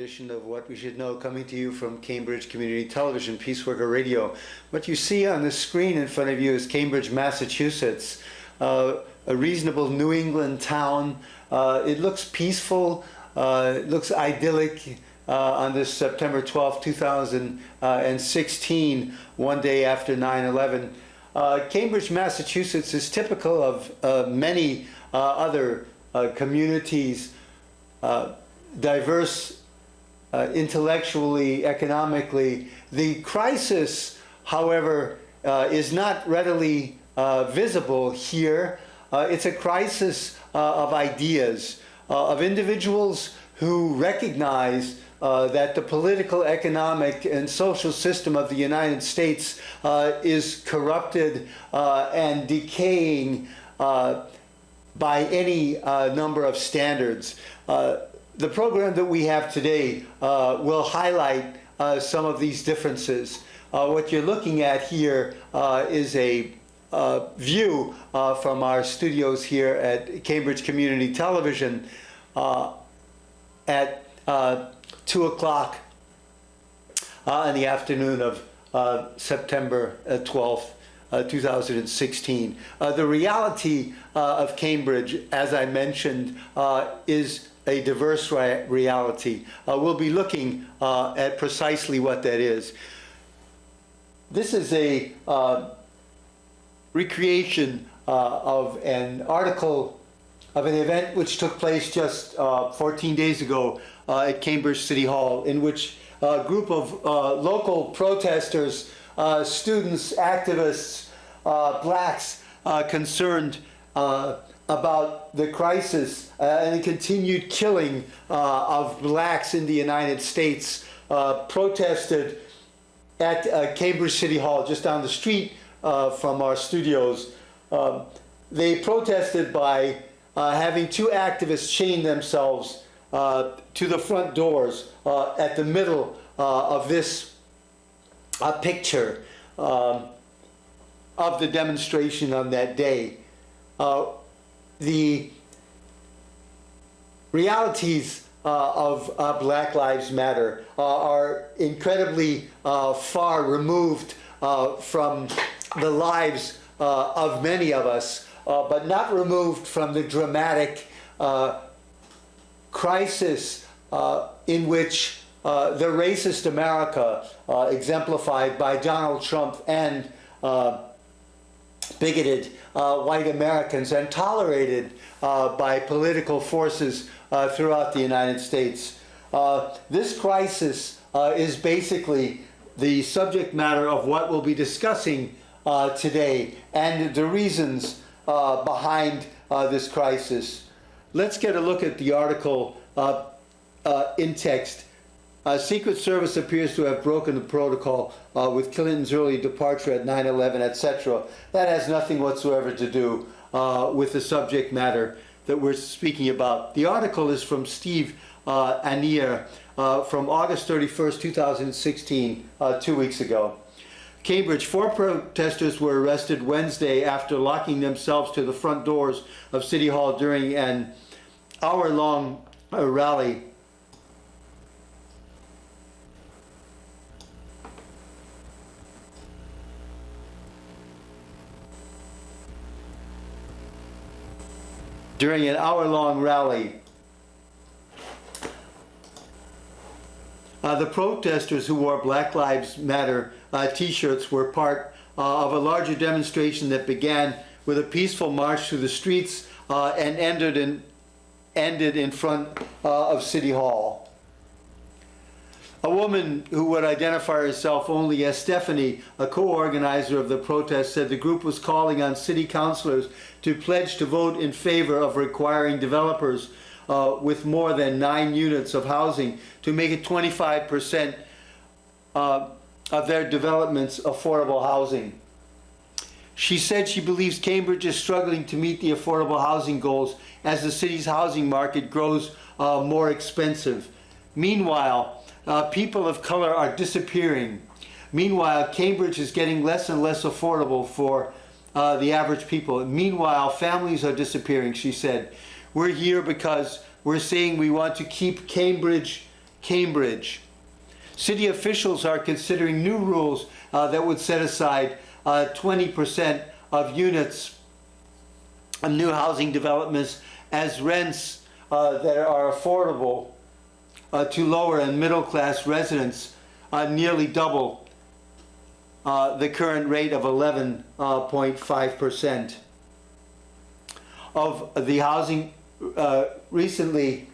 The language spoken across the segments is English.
edition of What We Should Know, coming to you from Cambridge Community Television, Peaceworker Radio. What you see on the screen in front of you is Cambridge, Massachusetts, a reasonable New England town. It looks peaceful, it looks idyllic on this September 12, 2016, one day after 9/11. Cambridge, Massachusetts is typical of many other communities, diverse intellectually, economically. The crisis, however, is not readily visible here. It's a crisis of ideas, of individuals who recognize that the political, economic, and social system of the United States is corrupted and decaying by any number of standards. The program that we have today will highlight some of these differences. What you're looking at here is a view from our studios here at Cambridge Community Television at 2 o'clock in the afternoon of September 12th, 2016. The reality of Cambridge, as I mentioned, is a diverse reality. We'll be looking at precisely what that is. This is a recreation of an article of an event which took place just 14 days ago at Cambridge City Hall, in which a group of local protesters, students, activists, blacks concerned about the crisis and the continued killing of blacks in the United States, protested at Cambridge City Hall, just down the street from our studios. They protested by having two activists chain themselves to the front doors at the middle of this picture of the demonstration on that day. The realities of Black Lives Matter are incredibly far removed from the lives of many of us, but not removed from the dramatic crisis in which the racist America, exemplified by Donald Trump and bigoted white Americans, and tolerated by political forces throughout the United States. This crisis is basically the subject matter of what we'll be discussing today, and the reasons behind this crisis. Let's get a look at the article in text. Secret Service appears to have broken the protocol with Clinton's early departure at 9/11, etc. That has nothing whatsoever to do with the subject matter that we're speaking about. The article is from Steve Anier from August 31st, 2016, 2 weeks ago. Cambridge, 4 protesters were arrested Wednesday after locking themselves to the front doors of City Hall during an hour-long rally. During an hour-long rally, the protesters, who wore Black Lives Matter t-shirts, were part of a larger demonstration that began with a peaceful march through the streets and ended in front of City Hall. A woman who would identify herself only as Stephanie, a co-organizer of the protest, said the group was calling on city councilors to pledge to vote in favor of requiring developers with more than 9 units of housing to make it 25% of their developments affordable housing. She said she believes Cambridge is struggling to meet the affordable housing goals as the city's housing market grows more expensive. Meanwhile, people of color are disappearing. Meanwhile, Cambridge is getting less and less affordable for the average people. Meanwhile, families are disappearing, she said. We're here because we're saying we want to keep Cambridge Cambridge. City officials are considering new rules that would set aside 20% of units of new housing developments as rents that are affordable to lower and middle class residents, nearly double the current rate of 11.5% of the housing recently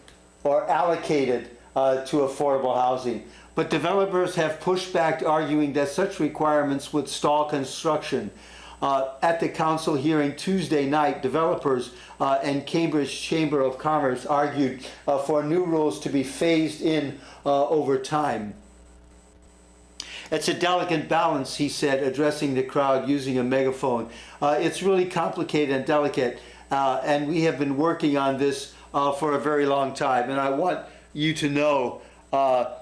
or allocated to affordable housing. But developers have pushed back, arguing that such requirements would stall construction. At the council hearing Tuesday night, developers and Cambridge Chamber of Commerce argued for new rules to be phased in over time. It's a delicate balance, he said, addressing the crowd using a megaphone. It's really complicated and delicate, and we have been working on this for a very long time. And I want you to know how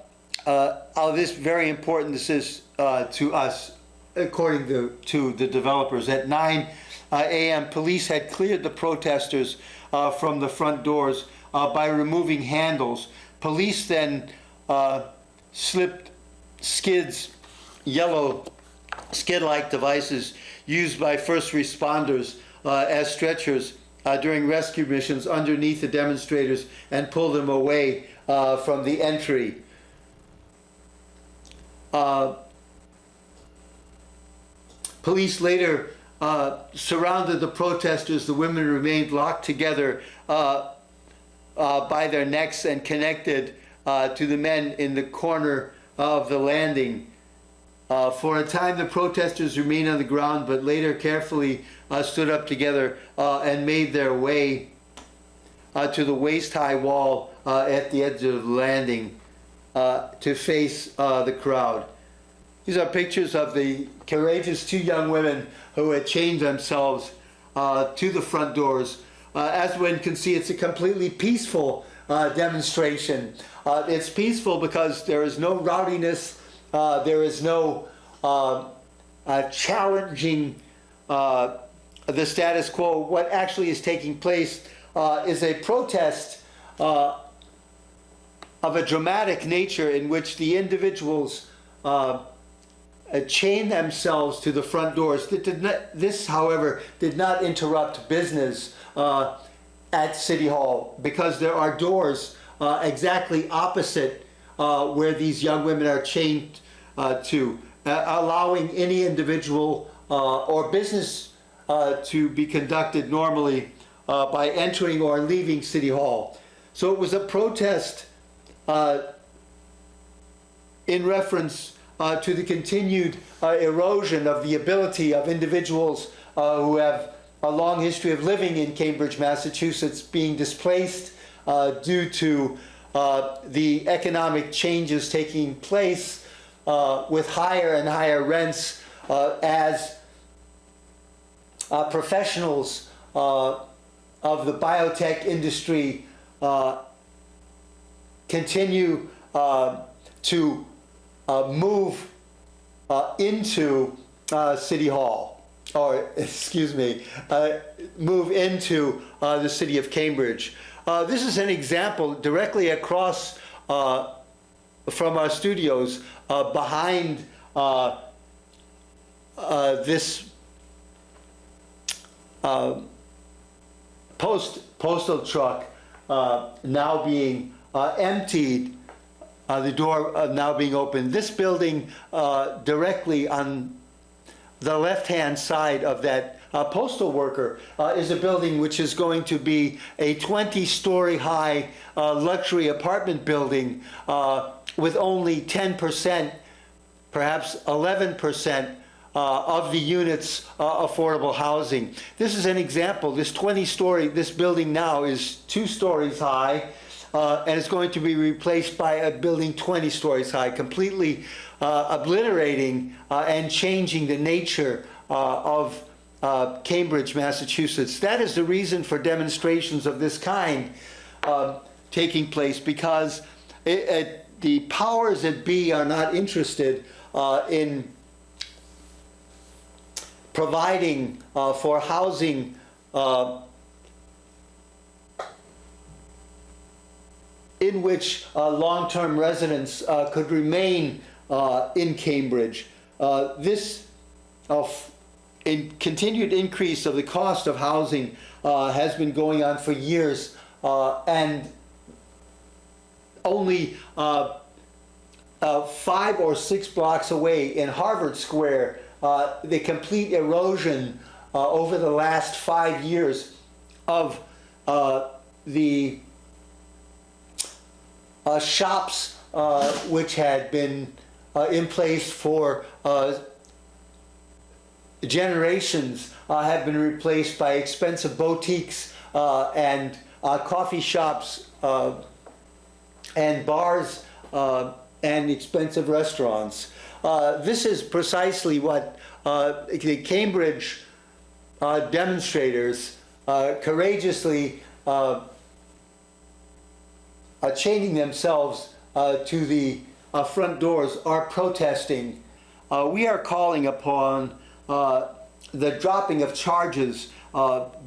very important this is to us, according to the developers. At 9 a.m., police had cleared the protesters from the front doors by removing handles. Police then slipped yellow skid-like devices used by first responders as stretchers during rescue missions underneath the demonstrators and pulled them away from the entry. Police later surrounded the protesters. The women remained locked together by their necks and connected to the men in the corner of the landing. For a time, the protesters remained on the ground, but later carefully stood up together and made their way to the waist-high wall at the edge of the landing to face the crowd. These are pictures of the courageous two young women who had chained themselves to the front doors. As one can see, it's a completely peaceful demonstration. It's peaceful because there is no rowdiness, there is no challenging the status quo. What actually is taking place is a protest of a dramatic nature in which the individuals chain themselves to the front doors. This, however, did not interrupt business at City Hall, because there are doors exactly opposite where these young women are chained to, allowing any individual or business to be conducted normally by entering or leaving City Hall. So it was a protest in reference to the continued erosion of the ability of individuals who have a long history of living in Cambridge, Massachusetts, being displaced due to the economic changes taking place with higher and higher rents as professionals of the biotech industry continue to move into City Hall, or excuse me, move into the city of Cambridge. This is an example directly across from our studios behind this postal truck now being emptied, the door now being opened. This building directly on the left-hand side of that postal worker is a building which is going to be a 20-story high luxury apartment building with only 10%, perhaps 11% of the units affordable housing. This is an example. This building now is 2 stories high, and it's going to be replaced by a building 20 stories high, completely obliterating and changing the nature of Cambridge, Massachusetts. That is the reason for demonstrations of this kind taking place, because the powers that be are not interested in providing for housing in which long-term residents could remain in Cambridge. This continued increase of the cost of housing has been going on for years, and only 5 or 6 blocks away in Harvard Square, the complete erosion over the last 5 years of the shops which had been in place for generations have been replaced by expensive boutiques and coffee shops and bars and expensive restaurants. This is precisely what the Cambridge demonstrators courageously chaining themselves to the front doors are protesting. We are calling upon the dropping of charges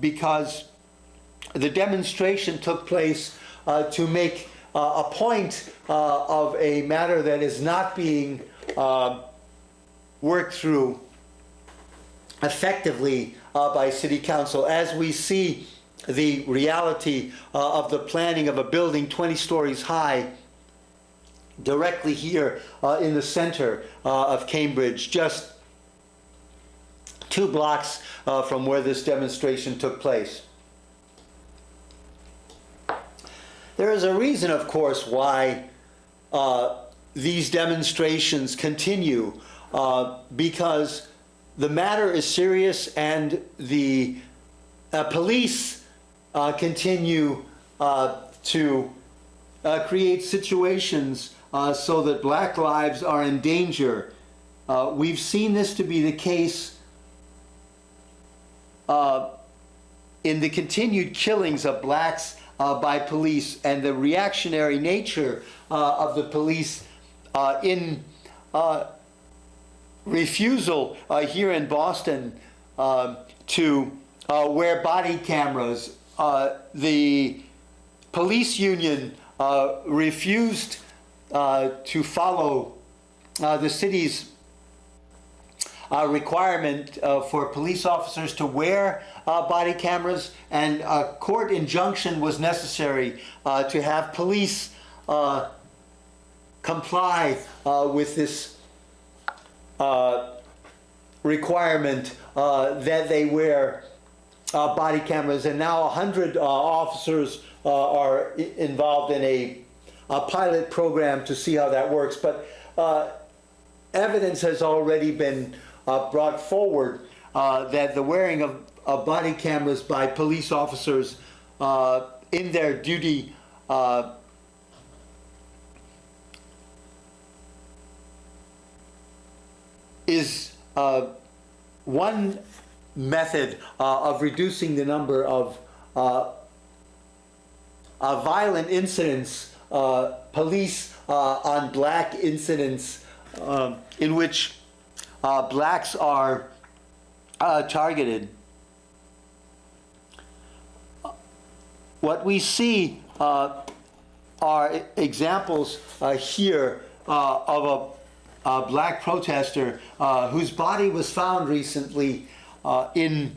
because the demonstration took place to make a point of a matter that is not being worked through effectively by City Council. As we see the reality of the planning of a building 20 stories high directly here in the center of Cambridge, just 2 blocks from where this demonstration took place. There is a reason, of course, why these demonstrations continue, because the matter is serious and the police continue to create situations so that black lives are in danger. We've seen this to be the case in the continued killings of blacks by police and the reactionary nature of the police in refusal here in Boston to wear body cameras. The police union refused to follow the city's requirement for police officers to wear body cameras, and a court injunction was necessary to have police comply with this requirement that they wear body cameras. And now 100 officers are involved in a pilot program to see how that works. But evidence has already been brought forward that the wearing of body cameras by police officers in their duty is one method of reducing the number of violent incidents, police on black incidents in which blacks are targeted. What we see are examples here of a black protester whose body was found recently in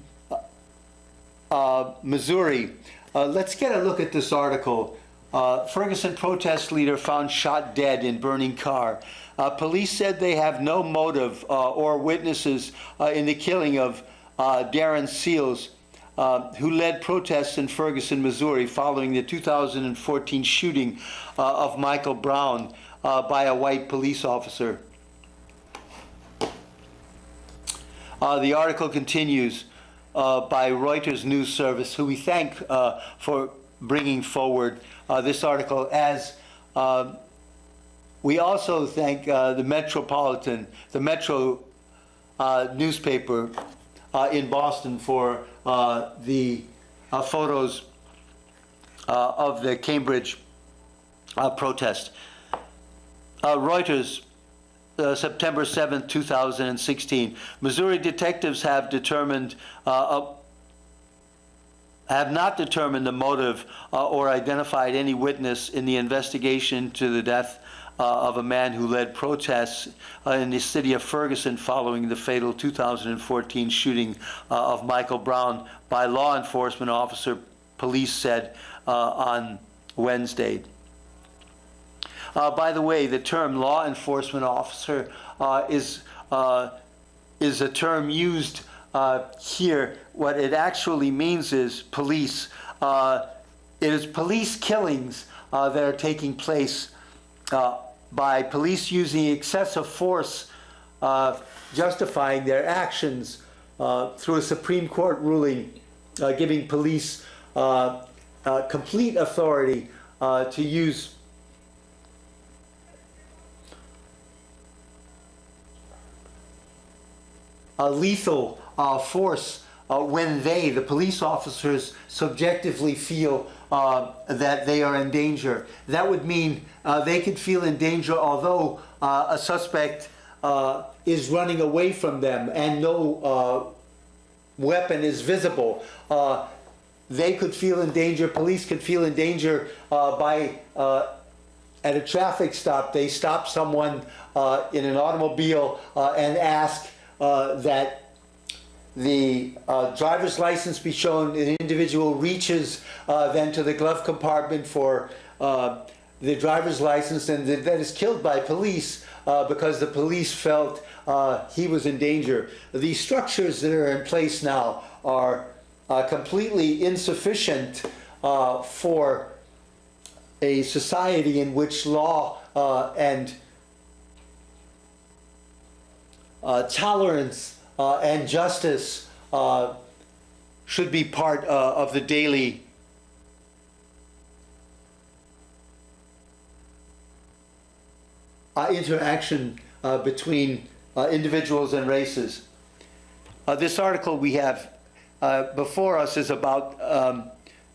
Missouri. Let's get a look at this article. Ferguson protest leader found shot dead in burning car. Police said they have no motive or witnesses in the killing of Darren Seals, who led protests in Ferguson, Missouri, following the 2014 shooting of Michael Brown by a white police officer. The article continues by Reuters News Service, who we thank for bringing forward this article, as we also thank the Metro newspaper in Boston for the photos of the Cambridge protest. Reuters, September 7th, 2016. Missouri detectives have determined have not determined the motive or identified any witness in the investigation to the death of a man who led protests in the city of Ferguson following the fatal 2014 shooting of Michael Brown by law enforcement officer, police said on Wednesday. By the way, the term law enforcement officer is a term used here. What it actually means is police. It is police killings that are taking place by police using excessive force, justifying their actions through a Supreme Court ruling giving police complete authority to use lethal force when the police officers, subjectively feel that they are in danger. That would mean they could feel in danger although a suspect is running away from them and no weapon is visible. They could feel in danger, police could feel in danger by at a traffic stop. They stop someone in an automobile and ask that the driver's license be shown. An individual reaches then to the glove compartment for the driver's license, and that is killed by police because the police felt he was in danger. The structures that are in place now are completely insufficient for a society in which law and tolerance and justice should be part of the daily interaction between individuals and races. This article we have before us is about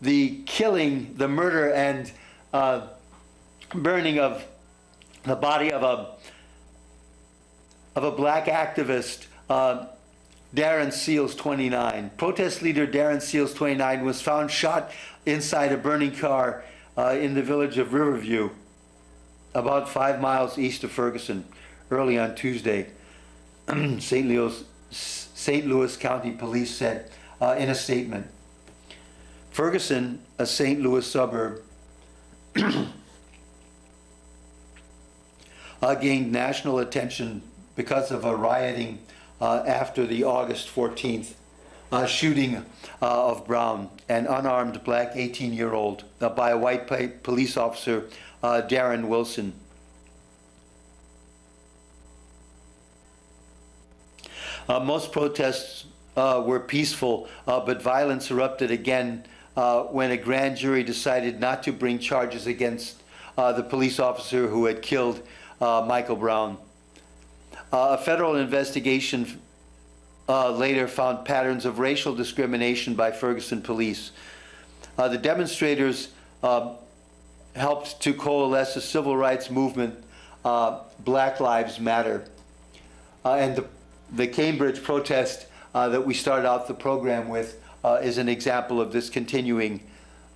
the killing, the murder, and burning of the body of a black activist, Darren Seals, 29. Protest leader Darren Seals, 29, was found shot inside a burning car in the village of Riverview, about 5 miles east of Ferguson, early on Tuesday. St. Louis County Police said in a statement. Ferguson, a St. Louis suburb, gained national attention because of a rioting after the August 14th shooting of Brown, an unarmed black 18-year-old, by a white police officer, Darren Wilson. Most protests were peaceful, but violence erupted again when a grand jury decided not to bring charges against the police officer who had killed Michael Brown. A federal investigation later found patterns of racial discrimination by Ferguson police. The demonstrators helped to coalesce a civil rights movement, Black Lives Matter. And the Cambridge protest that we started out the program with is an example of this continuing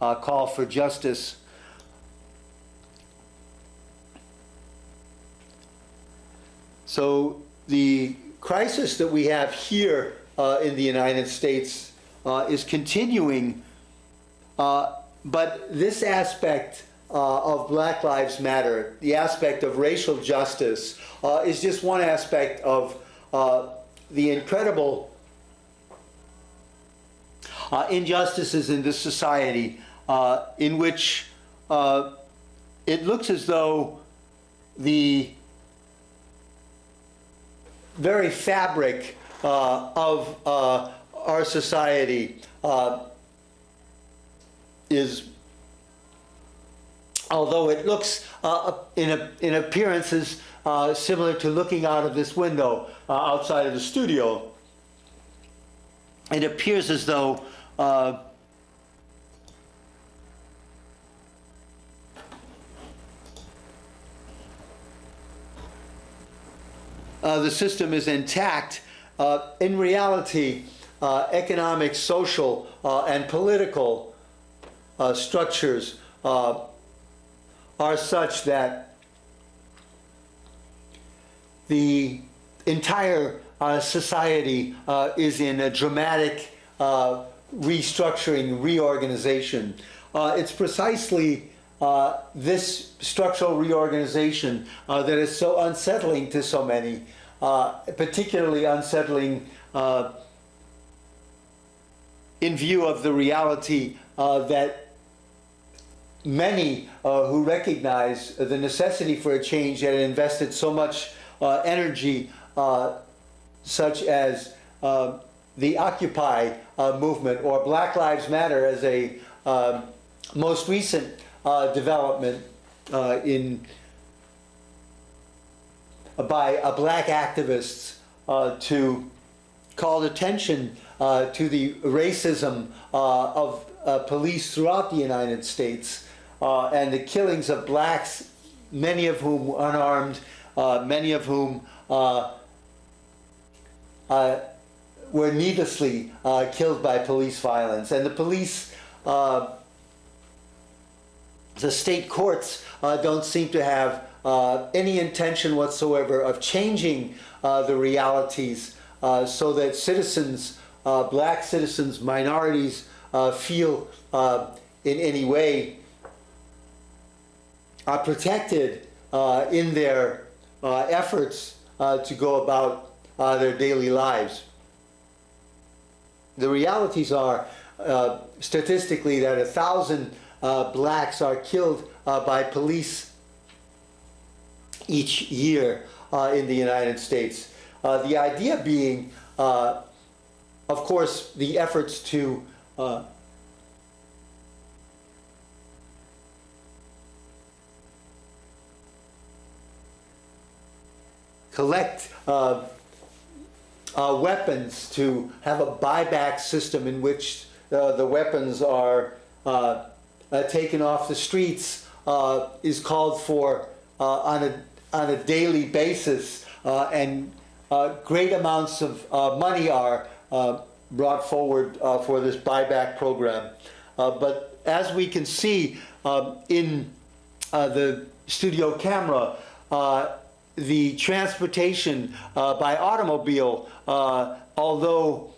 call for justice. So the crisis that we have here in the United States is continuing, but this aspect of Black Lives Matter, the aspect of racial justice, is just one aspect of the incredible injustices in this society in which it looks as though the very fabric of our society is, although it looks in appearances similar to looking out of this window outside of the studio, it appears as though the system is intact. In reality, economic, social, and political structures are such that the entire society is in a dramatic restructuring, reorganization. It's precisely this structural reorganization that is so unsettling to so many, particularly unsettling in view of the reality that many who recognize the necessity for a change and invested so much energy, such as the Occupy movement or Black Lives Matter as a most recent development by black activists to call attention to the racism of police throughout the United States and the killings of blacks, many of whom unarmed, many of whom were needlessly killed by police violence. And the police, the state courts don't seem to have any intention whatsoever of changing the realities so that citizens, black citizens, minorities feel in any way are protected in their efforts to go about their daily lives. The realities are statistically that 1,000 blacks are killed by police each year in the United States. The idea being, of course, the efforts to collect weapons, to have a buyback system in which the weapons are taken off the streets is called for on a daily basis, and great amounts of money are brought forward for this buyback program. But as we can see in the studio camera, the transportation by automobile, although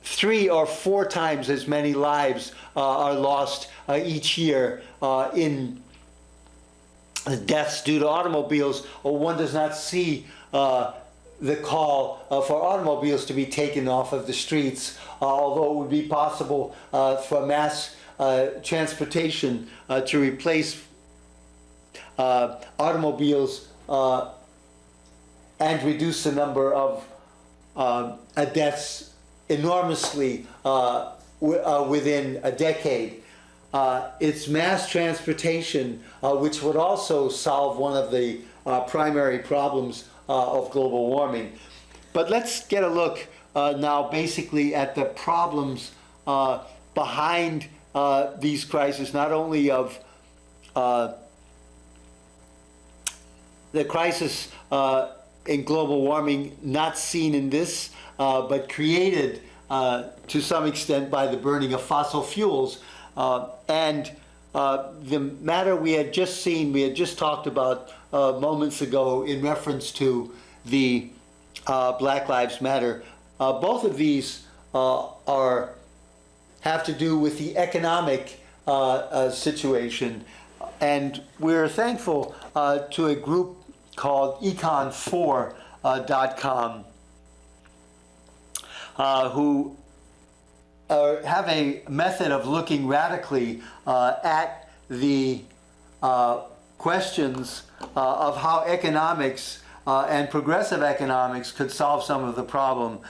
3 or 4 times as many lives are lost each year in deaths due to automobiles, one does not see the call for automobiles to be taken off of the streets, although it would be possible for mass transportation to replace automobiles and reduce the number of deaths enormously within a decade. It's mass transportation which would also solve one of the primary problems of global warming. But let's get a look now basically at the problems behind these crises, not only of the crisis in global warming not seen in this, but created to some extent by the burning of fossil fuels. And the matter we had just seen, we had just talked about moments ago in reference to the Black Lives Matter. Both of these have to do with the economic situation. And we're thankful to a group called econ4.com who have a method of looking radically at the questions of how economics and progressive economics could solve some of the problem.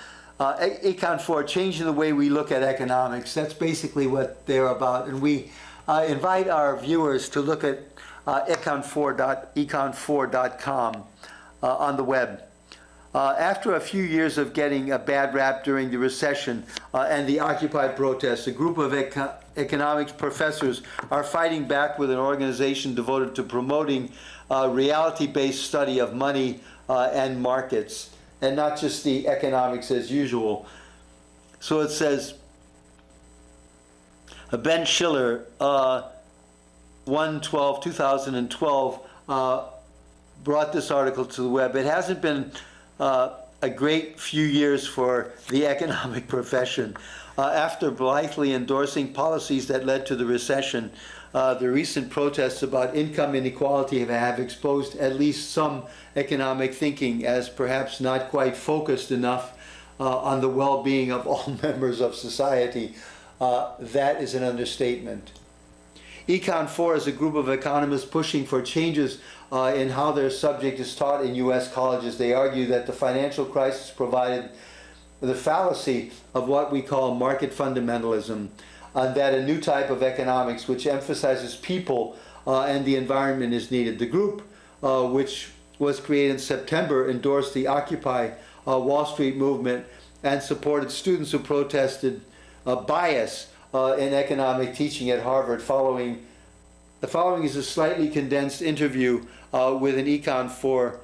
Econ4, changing the way we look at economics, that's basically what they're about. And we invite our viewers to look at econ4.com on the web. After a few years of getting a bad rap during the recession and the Occupy protests, a group of economics professors are fighting back with an organization devoted to promoting reality-based study of money and markets, and not just the economics as usual. So it says, Ben Schiller, 1/12/2012, brought this article to the web. It hasn't been a great few years for the economic profession. After blithely endorsing policies that led to the recession, the recent protests about income inequality have exposed at least some economic thinking as perhaps not quite focused enough on the well-being of all members of society. That is an understatement. Econ 4 is a group of economists pushing for changes in how their subject is taught in U.S. colleges. They argue that the financial crisis provided the fallacy of what we call market fundamentalism, and that a new type of economics which emphasizes people and the environment is needed. The group, which was created in September, endorsed the Occupy Wall Street movement and supported students who protested bias in economic teaching at Harvard. The following is a slightly condensed interview with an Econ 4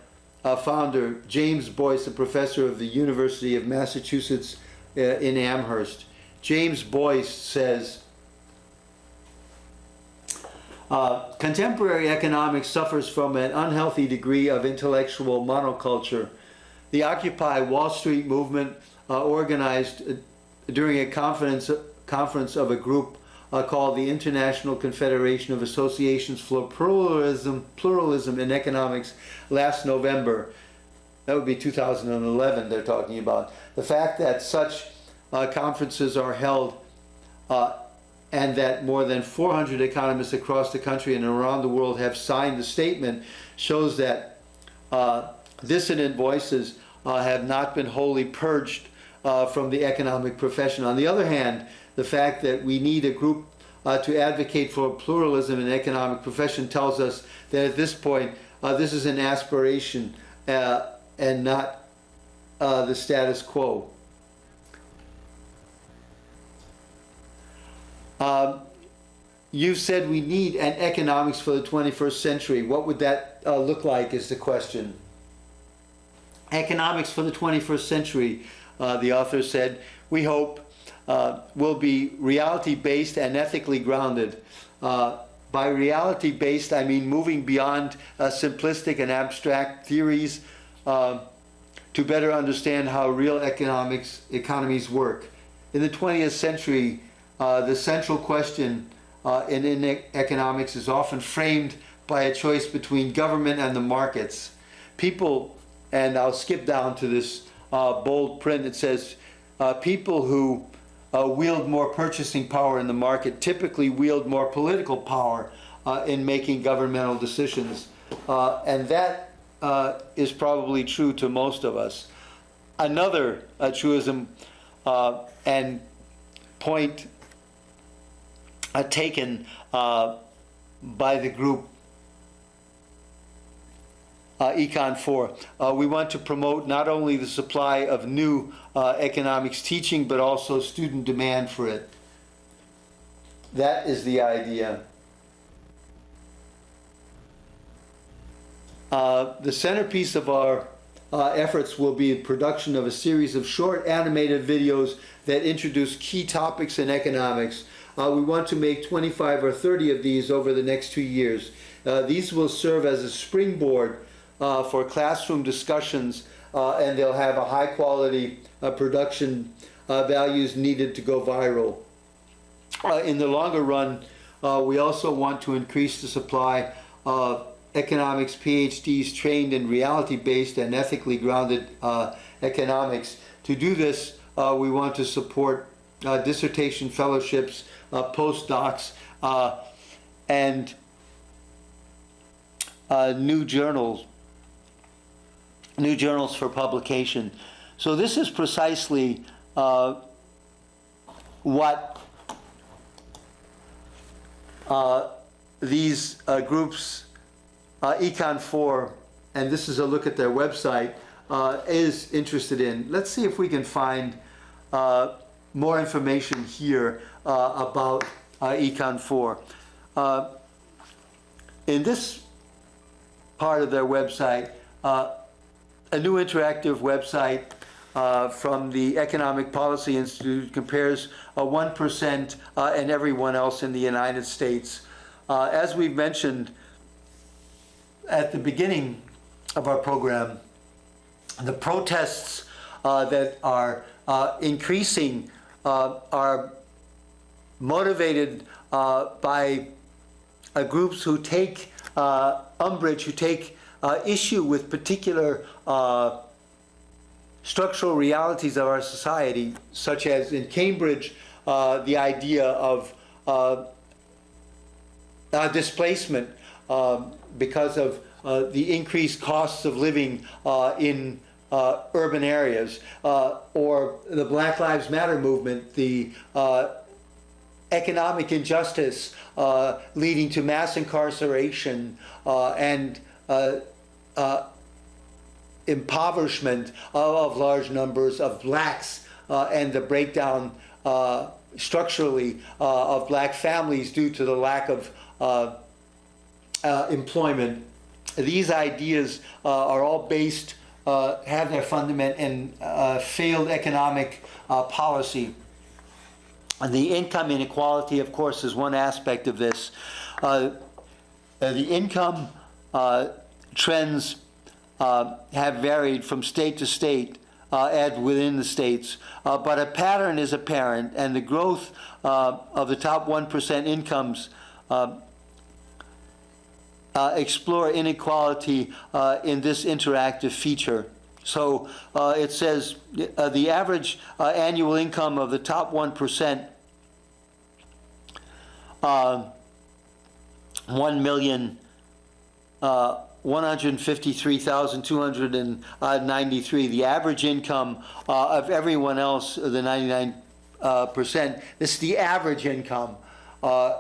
founder, James Boyce, a professor of the University of Massachusetts in Amherst. James Boyce says, contemporary economics suffers from an unhealthy degree of intellectual monoculture. The Occupy Wall Street movement, organized during a conference of a group called the International Confederation of Associations for Pluralism in Economics last November. That would be 2011 they're talking about. The fact that such conferences are held and that more than 400 economists across the country and around the world have signed the statement shows that dissident voices have not been wholly purged from the economic profession. On the other hand, the fact that we need a group to advocate for pluralism in the economic profession tells us that at this point, this is an aspiration and not the status quo. You said we need an economics for the 21st century. What would that look like is the question. Economics for the 21st century, the author said, we hope will be reality-based and ethically grounded. By reality-based, I mean moving beyond simplistic and abstract theories to better understand how real economies work. In the 20th century, the central question in economics is often framed by a choice between government and the markets. People, and I'll skip down to this bold print, it says, people who wield more purchasing power in the market typically wield more political power in making governmental decisions. And that is probably true to most of us. Another truism and point taken by the group Econ 4. We want to promote not only the supply of new economics teaching, but also student demand for it. That is the idea. The centerpiece of our efforts will be the production of a series of short animated videos that introduce key topics in economics. We want to make 25 or 30 of these over the next 2 years. These will serve as a springboard for classroom discussions, and they'll have a high quality production values needed to go viral. In the longer run, we also want to increase the supply of economics PhDs trained in reality-based and ethically grounded economics. To do this, we want to support dissertation fellowships, postdocs, and new journals for publication. So this is precisely what these groups, Econ 4, and this is a look at their website, is interested in. Let's see if we can find more information here about Econ 4. In this part of their website, a new interactive website from the Economic Policy Institute compares 1% and everyone else in the United States. As we've mentioned at the beginning of our program, the protests that are increasing are motivated by groups who take umbrage, who take issue with particular structural realities of our society, such as in Cambridge, the idea of displacement because of the increased costs of living in urban areas, or the Black Lives Matter movement, the economic injustice leading to mass incarceration and impoverishment of large numbers of blacks and the breakdown structurally of black families due to the lack of employment. These ideas are all based, have their fundament in failed economic policy. And the income inequality, of course, is one aspect of this. The income trends have varied from state to state and within the states, but a pattern is apparent, and the growth of the top 1% incomes explore inequality in this interactive feature. So it says the average annual income of the top 1%, 1,153,293. The average income of everyone else, the 99%, this is the average income,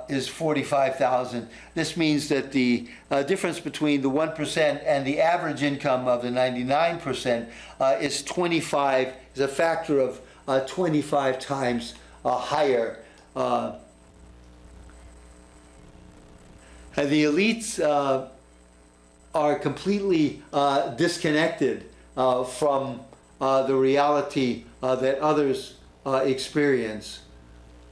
is 45,000. This means that the difference between the 1% and the average income of the 99% is a factor of 25 times higher. And the elites are completely disconnected from the reality that others experience.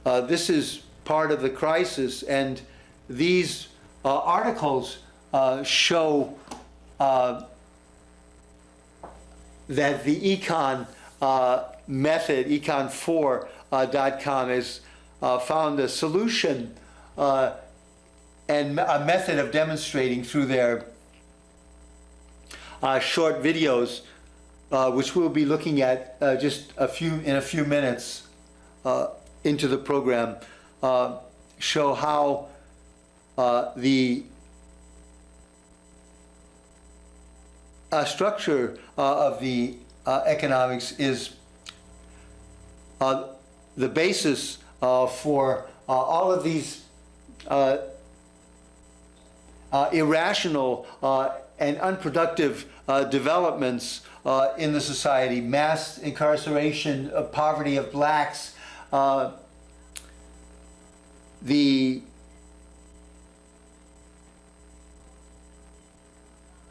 This is part of the crisis, and these articles show that the econ method, econ4.com, has found a solution and a method of demonstrating through their short videos, which we'll be looking at in a few minutes into the program, show how the structure of the economics is the basis for all of these irrational and unproductive developments in the society: mass incarceration, poverty of blacks, the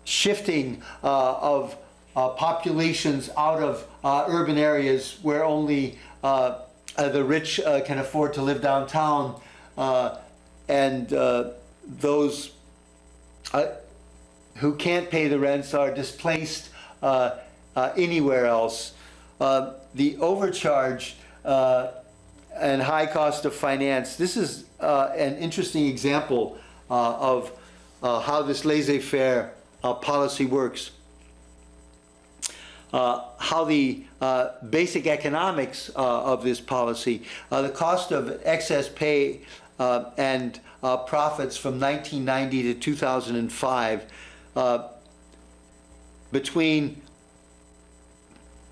shifting of populations out of urban areas where only the rich can afford to live downtown, and those who can't pay the rents are displaced anywhere else. The overcharge and high cost of finance. This is an interesting example of how this laissez-faire policy works. How the basic economics of this policy, the cost of excess pay and profits from 1990 to 2005, between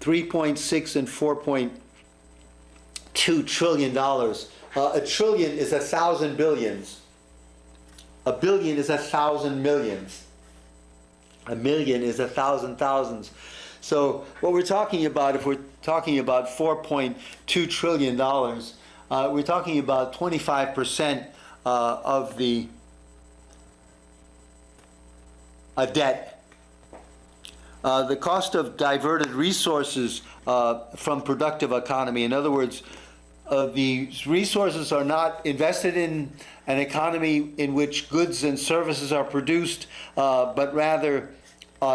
3.6 and 4.2 trillion dollars. A trillion is 1,000 billions. A billion is 1,000 millions. A million is 1,000 thousands. So what we're talking about, if we're talking about $4.2 trillion, we're talking about 25% of the The cost of diverted resources from productive economy. In other words, these resources are not invested in an economy in which goods and services are produced, but rather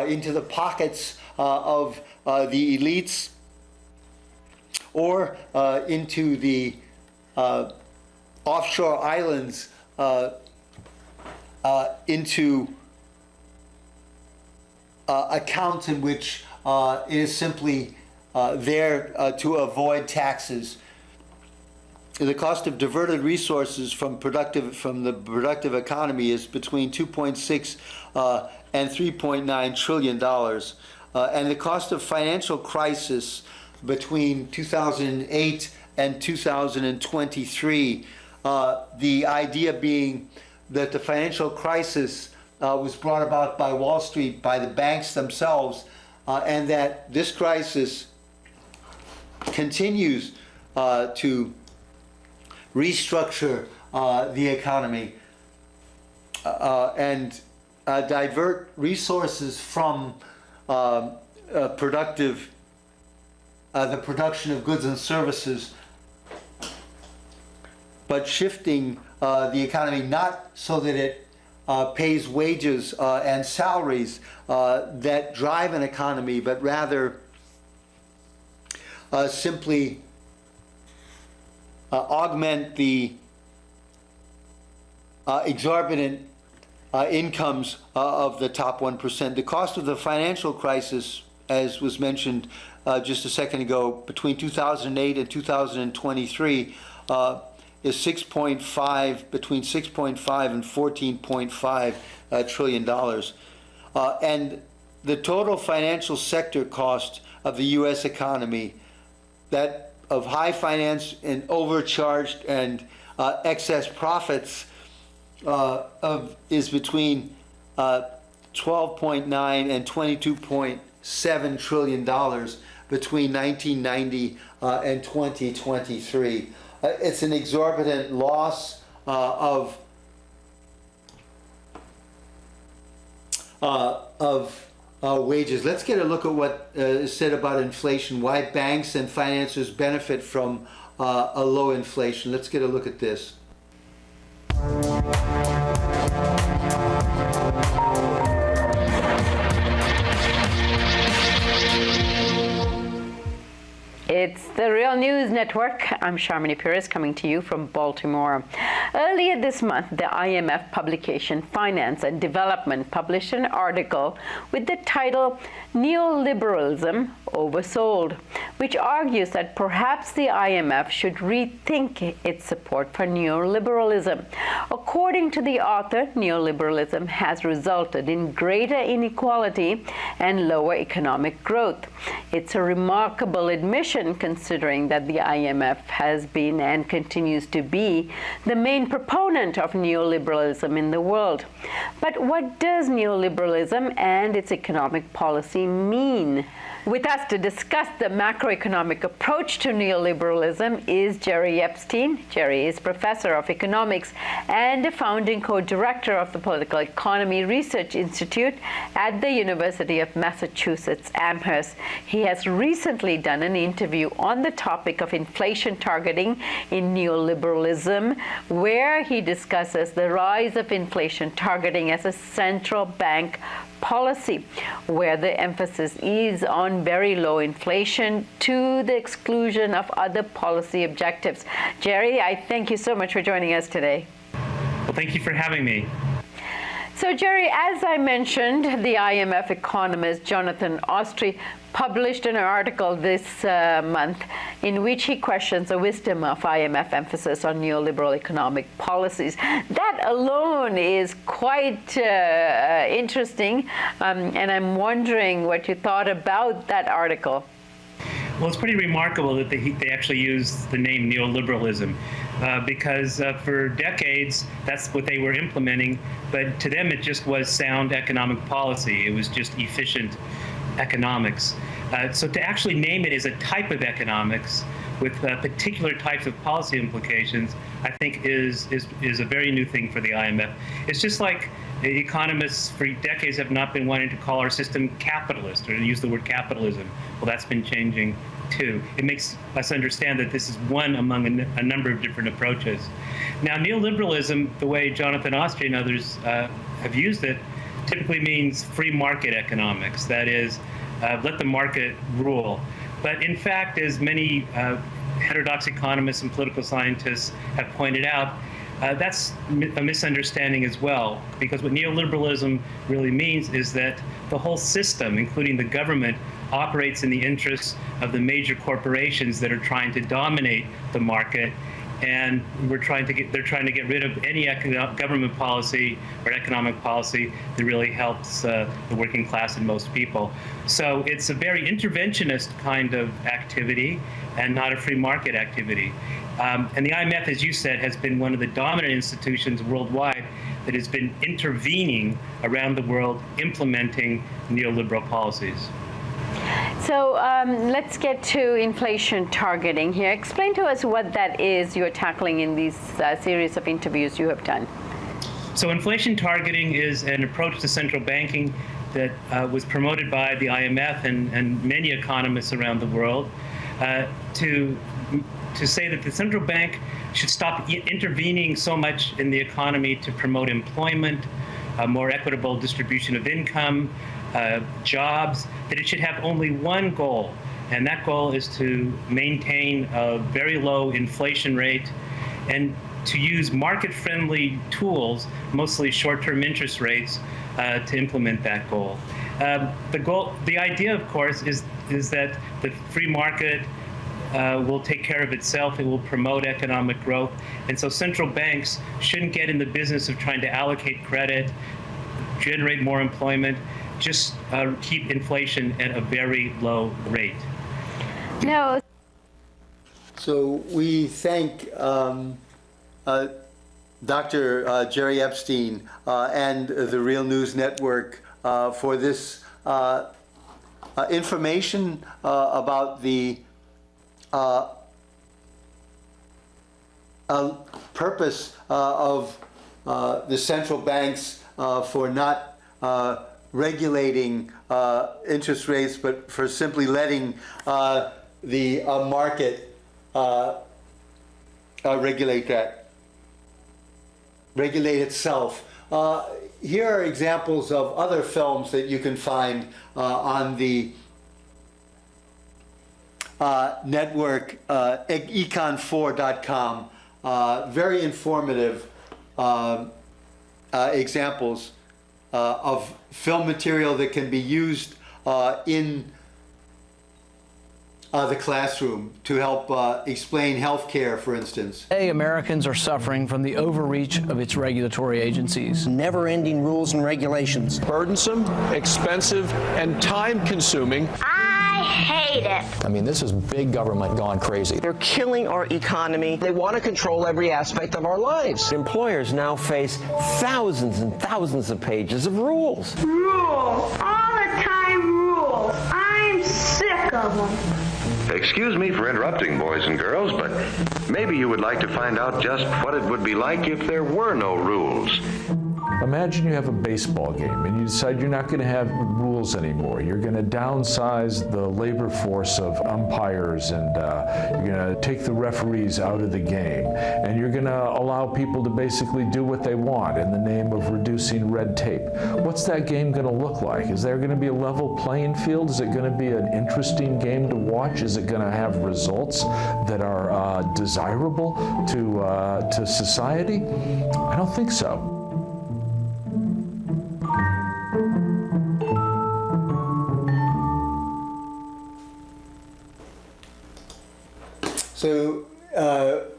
into the pockets of the elites or into the offshore islands, into accounts in which it is simply there to avoid taxes. The cost of diverted resources from the productive economy is between 2.6 and 3.9 trillion dollars, and the cost of financial crisis between 2008 and 2023. The idea being that the financial crisis was brought about by Wall Street, by the banks themselves, and that this crisis continues to restructure the economy and divert resources from the production of goods and services, but shifting the economy not so that it pays wages and salaries that drive an economy, but rather simply augment the exorbitant incomes of the top 1%. The cost of the financial crisis, as was mentioned just a second ago, between 2008 and 2023, is between 6.5 and 14.5 trillion dollars. And the total financial sector cost of the U.S. economy, that of high finance and overcharged and excess profits, is between 12.9 and 22.7 trillion dollars between 1990 and 2023. It's an exorbitant loss of wages. Let's get a look at what is said about inflation, why banks and financiers benefit from a low inflation. Let's get a look at this. It's the Real News Network. I'm Sharmini Pires coming to you from Baltimore. Earlier this month, the IMF publication Finance and Development published an article with the title Neoliberalism Oversold, which argues that perhaps the IMF should rethink its support for neoliberalism. According to the author, neoliberalism has resulted in greater inequality and lower economic growth. It's a remarkable admission considering that the IMF has been and continues to be the main proponent of neoliberalism in the world. But what does neoliberalism and its economic policy mean? With us to discuss the macroeconomic approach to neoliberalism is Jerry Epstein. Jerry is professor of economics and a founding co-director of the Political Economy Research Institute at the University of Massachusetts Amherst. He has recently done an interview on the topic of inflation targeting in neoliberalism, where he discusses the rise of inflation targeting as a central bank policy, where the emphasis is on very low inflation to the exclusion of other policy objectives. Jerry, I thank you so much for joining us today. Well, thank you for having me. So, Jerry, as I mentioned, the IMF economist Jonathan Ostry published an article this month in which he questions the wisdom of IMF emphasis on neoliberal economic policies. That alone is quite interesting, and I'm wondering what you thought about that article. Well, it's pretty remarkable that they actually use the name neoliberalism because for decades, that's what they were implementing. But to them, it just was sound economic policy. It was just efficient economics. So to actually name it as a type of economics with particular types of policy implications, I think is a very new thing for the IMF. It's just like Economists for decades have not been wanting to call our system capitalist or to use the word capitalism. Well, that's been changing too. It makes us understand that this is one among a number of different approaches. Now, neoliberalism, the way Jonathan Austrian and others have used it, typically means free market economics. That is, let the market rule. But in fact, as many heterodox economists and political scientists have pointed out, that's a misunderstanding as well, because what neoliberalism really means is that the whole system, including the government, operates in the interests of the major corporations that are trying to dominate the market, and they're trying to get rid of any government policy or economic policy that really helps the working class and most people. So it's a very interventionist kind of activity and not a free market activity. And the IMF, as you said, has been one of the dominant institutions worldwide that has been intervening around the world, implementing neoliberal policies. So let's get to inflation targeting here. Explain to us what that is you're tackling in these series of interviews you have done. So inflation targeting is an approach to central banking that was promoted by the IMF and many economists around the world to say that the central bank should stop intervening so much in the economy to promote employment, a more equitable distribution of income, jobs, that it should have only one goal, and that goal is to maintain a very low inflation rate and to use market-friendly tools, mostly short-term interest rates, to implement that goal. The idea, of course, is that the free market will take care of itself. It will promote economic growth. And so central banks shouldn't get in the business of trying to allocate credit, generate more employment, just keep inflation at a very low rate. No. So we thank Dr. Jerry Epstein and the Real News Network for this information about the purpose of the central banks for not regulating interest rates, but for simply letting the market regulate itself. Here are examples of other films that you can find on the network, econ4.com. Very informative examples of film material that can be used in the classroom to help explain healthcare, for instance. Today, Americans are suffering from the overreach of its regulatory agencies. Never-ending rules and regulations. Burdensome, expensive, and time-consuming. I hate it. I mean, this is big government gone crazy. They're killing our economy. They want to control every aspect of our lives. Employers now face thousands and thousands of pages of rules. Rules. All the time rules. I'm sick of them. Excuse me for interrupting, boys and girls, but maybe you would like to find out just what it would be like if there were no rules. Imagine you have a baseball game and you decide you're not going to have rules anymore. You're going to downsize the labor force of umpires, and you're going to take the referees out of the game, and you're going to allow people to basically do what they want in the name of reducing red tape. What's that game going to look like? Is there going to be a level playing field? Is it going to be an interesting game to watch? Is it going to have results that are desirable to society? I don't think so. So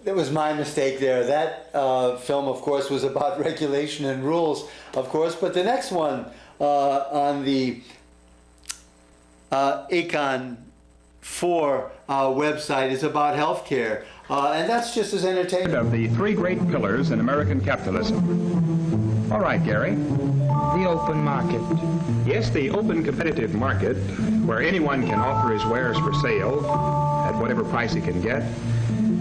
that was my mistake there. That film, of course, was about regulation and rules, of course. But the next one on the Econ 4 website is about healthcare, and that's just as entertaining. Of the three great pillars in American capitalism. All right, Gary. The open market. Yes, the open competitive market, where anyone can offer his wares for sale at whatever price he can get.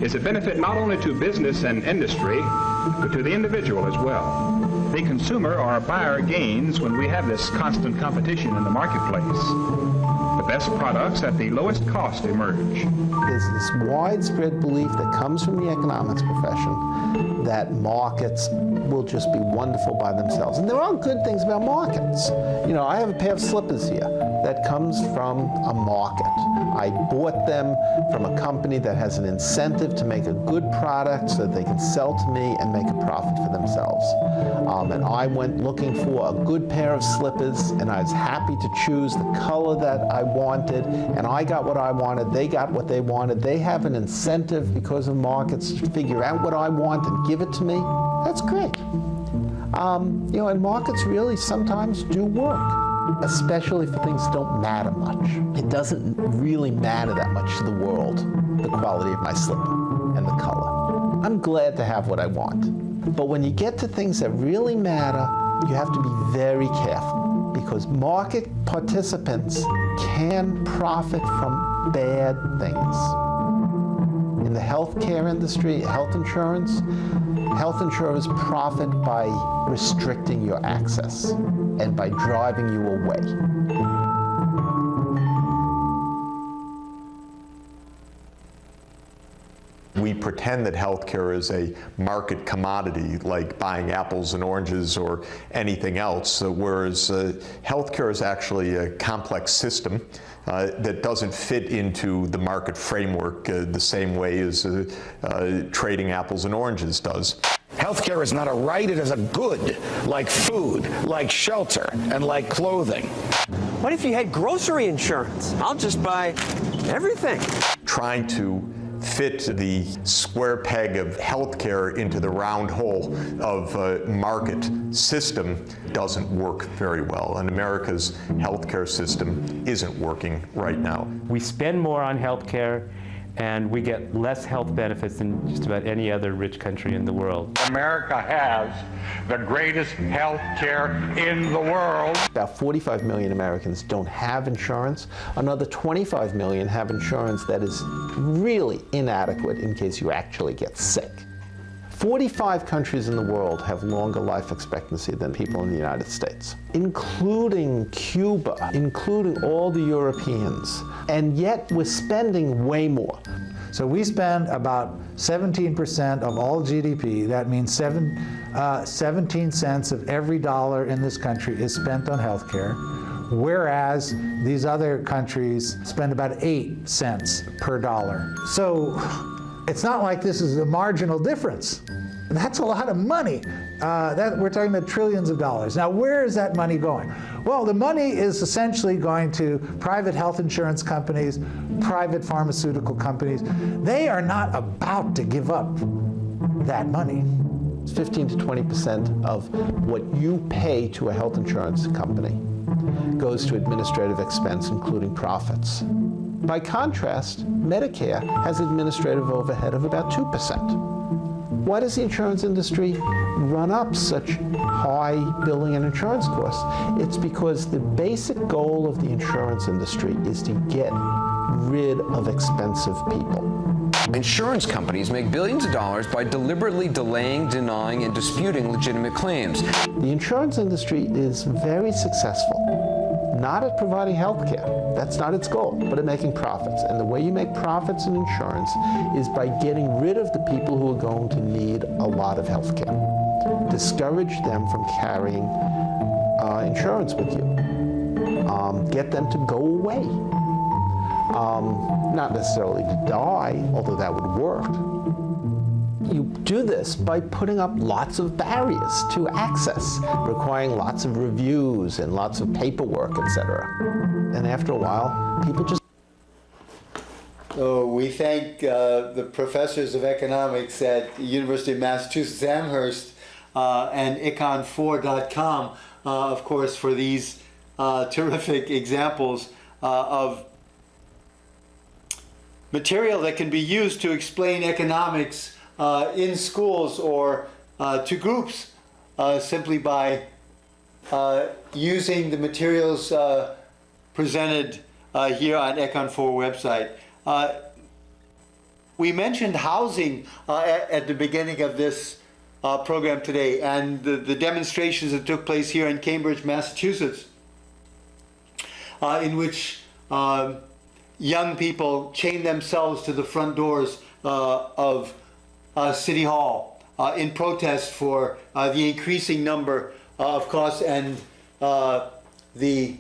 is a benefit not only to business and industry, but to the individual as well. The consumer or buyer gains when we have this constant competition in the marketplace. The best products at the lowest cost emerge. There's this widespread belief that comes from the economics profession that markets will just be wonderful by themselves. And there are good things about markets. You know, I have a pair of slippers here that comes from a market. I bought them from a company that has an incentive to make a good product so that they can sell to me and make a profit for themselves. And I went looking for a good pair of slippers, and I was happy to choose the color that I wanted, and I got what I wanted, they got what they wanted. They have an incentive because of markets to figure out what I want and give it to me. That's great. You know, and markets really sometimes do work, especially if things don't matter much. It doesn't really matter that much to the world, the quality of my slipper and the color. I'm glad to have what I want. But when you get to things that really matter, you have to be very careful, because market participants can profit from bad things. In the healthcare industry, health insurers profit by restricting your access and by driving you away. We pretend that healthcare is a market commodity, like buying apples and oranges or anything else, whereas healthcare is actually a complex system that doesn't fit into the market framework the same way as trading apples and oranges does. Healthcare is not a right, it is a good, like food, like shelter, and like clothing. What if you had grocery insurance? I'll just buy everything. Trying to fit the square peg of healthcare into the round hole of a market system doesn't work very well, and America's healthcare system isn't working right now. We spend more on healthcare, and we get less health benefits than just about any other rich country in the world. America has the greatest health care in the world. About 45 million Americans don't have insurance. Another 25 million have insurance that is really inadequate in case you actually get sick. 45 countries in the world have longer life expectancy than people in the United States, including Cuba, including all the Europeans, and yet we're spending way more. So we spend about 17% of all GDP. That means 17 cents of every dollar in this country is spent on healthcare, whereas these other countries spend about 8 cents per dollar. So it's not like this is a marginal difference. That's a lot of money. We're talking about trillions of dollars. Now, where is that money going? Well, the money is essentially going to private health insurance companies, private pharmaceutical companies. They are not about to give up that money. 15 to 20% of what you pay to a health insurance company goes to administrative expense, including profits. By contrast, Medicare has administrative overhead of about 2%. Why does the insurance industry run up such high billing and insurance costs? It's because the basic goal of the insurance industry is to get rid of expensive people. Insurance companies make billions of dollars by deliberately delaying, denying, and disputing legitimate claims. The insurance industry is very successful, not at providing health care. That's not its goal, but at making profits. And the way you make profits in insurance is by getting rid of the people who are going to need a lot of health care. Discourage them from carrying insurance with you. Get them to go away. Not necessarily to die, although that would work. You do this by putting up lots of barriers to access, requiring lots of reviews and lots of paperwork, etc. And after a while, people just... So we thank the professors of economics at the University of Massachusetts Amherst and econ4.com, of course, for these terrific examples of material that can be used to explain economics in schools or to groups simply by using the materials presented here on Econ4 website. We mentioned housing at the beginning of this program today, and the demonstrations that took place here in Cambridge, Massachusetts, in which young people chained themselves to the front doors of City Hall in protest for the increasing number of costs and the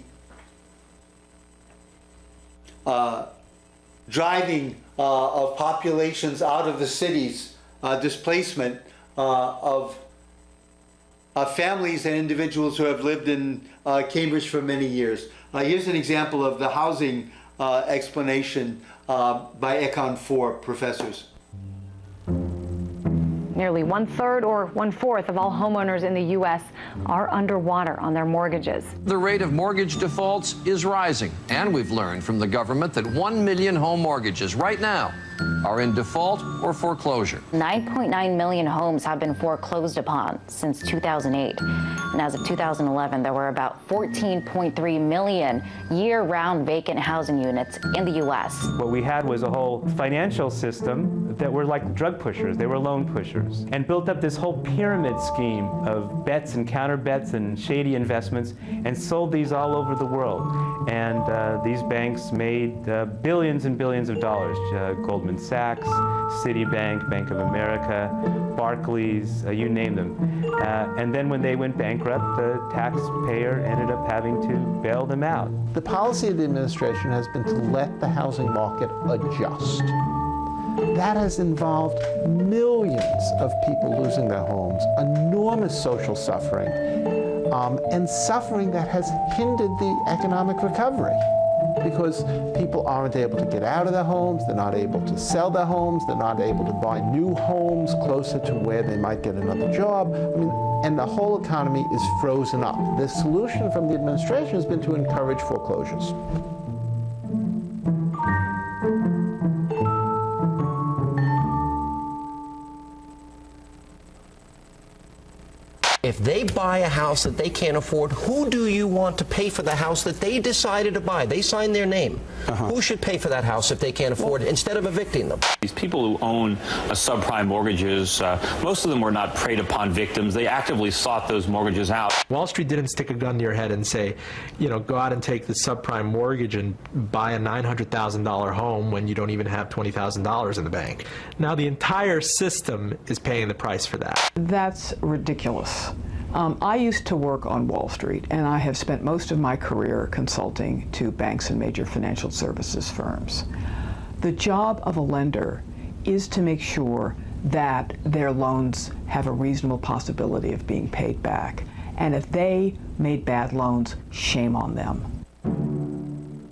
driving of populations out of the cities, displacement of families and individuals who have lived in Cambridge for many years. Here's an example of the housing explanation by Econ 4 professors. Nearly 1/3 or 1/4 of all homeowners in the U.S. are underwater on their mortgages. The rate of mortgage defaults is rising, and we've learned from the government that 1 million home mortgages right now are in default or foreclosure. 9.9 million homes have been foreclosed upon since 2008. And as of 2011, there were about 14.3 million year-round vacant housing units in the U.S. What we had was a whole financial system that were like drug pushers. They were loan pushers, and built up this whole pyramid scheme of bets and counter bets and shady investments, and sold these all over the world. And these banks made billions and billions of dollars. Goldman Sachs, Citibank, Bank of America, Barclays, you name them. And then when they went bankrupt, the taxpayer ended up having to bail them out. The policy of the administration has been to let the housing market adjust. That has involved millions of people losing their homes, enormous social suffering, and suffering that has hindered the economic recovery, because people aren't able to get out of their homes, they're not able to sell their homes, they're not able to buy new homes closer to where they might get another job. I mean, and the whole economy is frozen up. The solution from the administration has been to encourage foreclosures. If they buy a house that they can't afford, who do you want to pay for the house that they decided to buy? They signed their name. Who should pay for that house if they can't afford it, instead of evicting them? These people who own subprime mortgages, most of them were not preyed upon victims. They actively sought those mortgages out. Wall Street didn't stick a gun to your head and say, you know, go out and take the subprime mortgage and buy a $900,000 home when you don't even have $20,000 in the bank. Now the entire system is paying the price for that. That's ridiculous. I used to work on Wall Street, and I have spent most of my career consulting to banks and major financial services firms. The job of a lender is to make sure that their loans have a reasonable possibility of being paid back. And if they made bad loans, shame on them.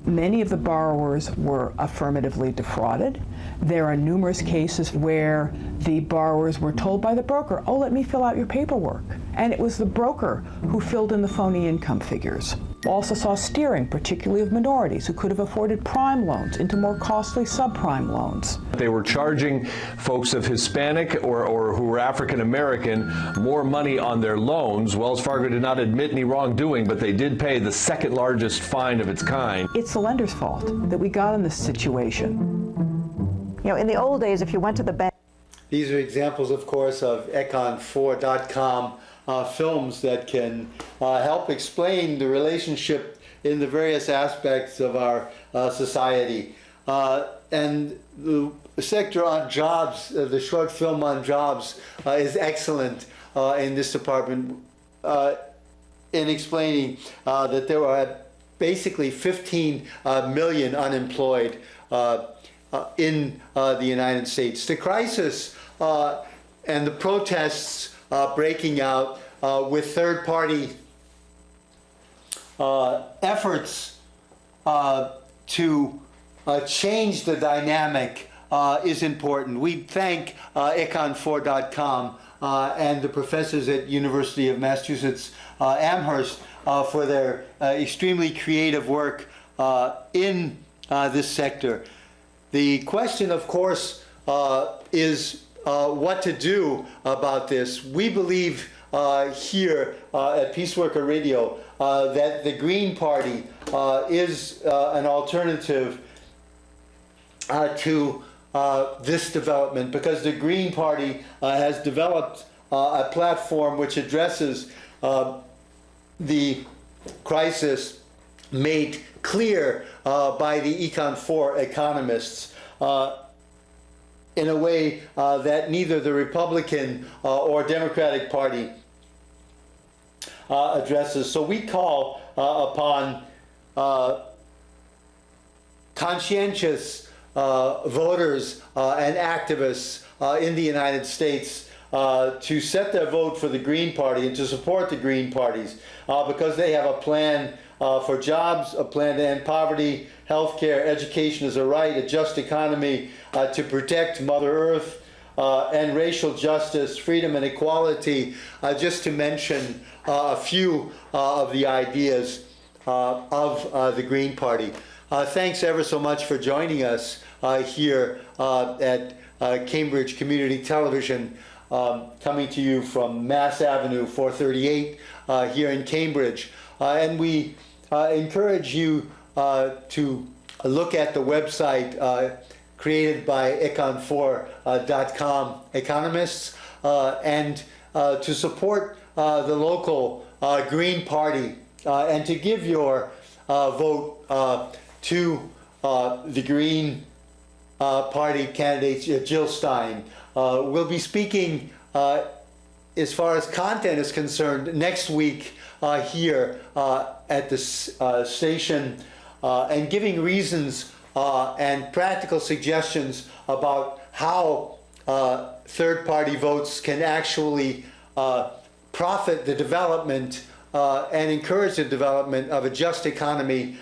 Many of the borrowers were affirmatively defrauded. There are numerous cases where the borrowers were told by the broker, oh, let me fill out your paperwork. And it was the broker who filled in the phony income figures. Also saw steering, particularly of minorities who could have afforded prime loans into more costly subprime loans. They were charging folks of Hispanic or who were African American more money on their loans. Wells Fargo did not admit any wrongdoing, but they did pay the second largest fine of its kind. It's the lender's fault that we got in this situation. You know, in the old days, if you went to the bank. These are examples, of course, of econ4.com films that can help explain the relationship in the various aspects of our society. And the sector on jobs, the short film on jobs, is excellent in this department in explaining that there are basically 15 million unemployed in the United States. The crisis and the protests breaking out with third-party efforts to change the dynamic is important. We thank econ4.com and the professors at University of Massachusetts Amherst for their extremely creative work in this sector. The question, of course, is what to do about this. We believe here at Peace Worker Radio that the Green Party is an alternative to this development, because the Green Party has developed a platform which addresses the crisis made clear by the Econ 4 economists in a way that neither the Republican or Democratic Party addresses. So we call upon conscientious voters and activists in the United States to set their vote for the Green Party and to support the Green Parties because they have a plan for jobs, a plan to end poverty, healthcare, education is a right, a just economy, to protect Mother Earth, and racial justice, freedom and equality, just to mention a few of the ideas of the Green Party. Thanks ever so much for joining us here at Cambridge Community Television, coming to you from Mass Avenue 438 here in Cambridge. And we encourage you to look at the website created by econ4.com economists and to support the local Green Party and to give your vote to the Green Party candidate Jill Stein. We'll be speaking as far as content is concerned next week here at the station and giving reasons and practical suggestions about how third-party votes can actually profit the development and encourage the development of a just economy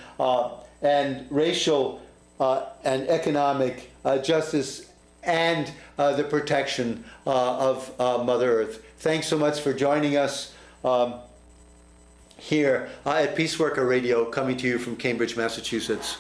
and racial and economic justice and the protection of Mother Earth. Thanks so much for joining us here at Peace Worker Radio, coming to you from Cambridge, Massachusetts.